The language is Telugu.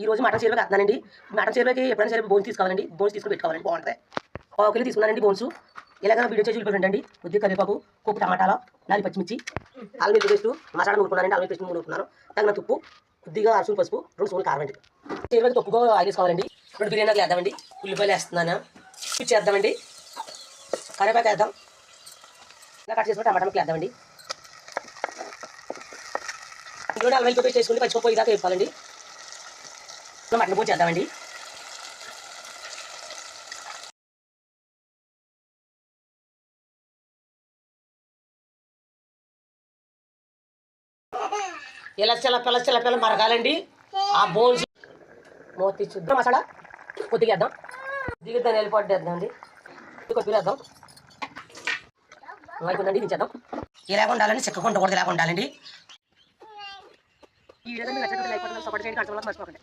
ఈ రోజు మటన్ చీరలోకి వేస్తున్నానండి. మటన్ చీరలోకి ఎప్పుడైనా సరే బోన్స్ తీసుకోవాలండి. బోన్స్ తీసుకుని పెట్టుకోవాలండి, బాగుంటుంది. 1 కిలో తీసుకున్నానండి బోన్స్. ఇలాగ వీడియో చేసి చూడండి. కొద్దిగా కరివేపాకు, కొద్ది టమాటాలు, 4 పచ్చిమిర్చి, అల్లం వెల్లుల్లి పేస్ట్, మసాలా నూరుకున్నానండి. అల్లం పేస్ట్ నూరుకున్నాను. తగిన ఉప్పు, కొద్దిగా అరసూలు పసుపు, 2 స్పూన్లు కారం అండి. చీరలోకి తప్పుగా ఆయిల్ వేసుకోవాలండి. 2 బిర్యానీలు వేద్దామండి. ఉల్లిపాయలు వేస్తున్నాను. మిర్చి వేద్దామండి. కరివేపాకు వేద్దాం. ఇలా కట్ చేసుకుని టమాటా ముక్కలు వేద్దామండి. ఇందులో అల్లం వెల్లుల్లి పేస్ట్ వేసుకుని పచ్చిపప్పు ఇదాకా వేసుకోవాలండి. మటన్ పోసి చేద్దామండి. ఇలా చిల్ల మరగాలండి. ఆ బోన్స్ మూత తీసి మసాలా కొద్దిగా వేద్దాం. కొద్దిగా ధనియాల పొడి వేద్దామండి. కొద్దిగా వేద్దాం. అయిపోయిందండి, దించేద్దాం. ఇలాగ ఉండాలండి, చిక్కకుండా కూడా ఇలాగ ఉండాలండి. ఈ విధంగా నచ్చినట్టు లైక్ బటన్ సపోర్ట్ చేయండి. మర్చిపోకండి.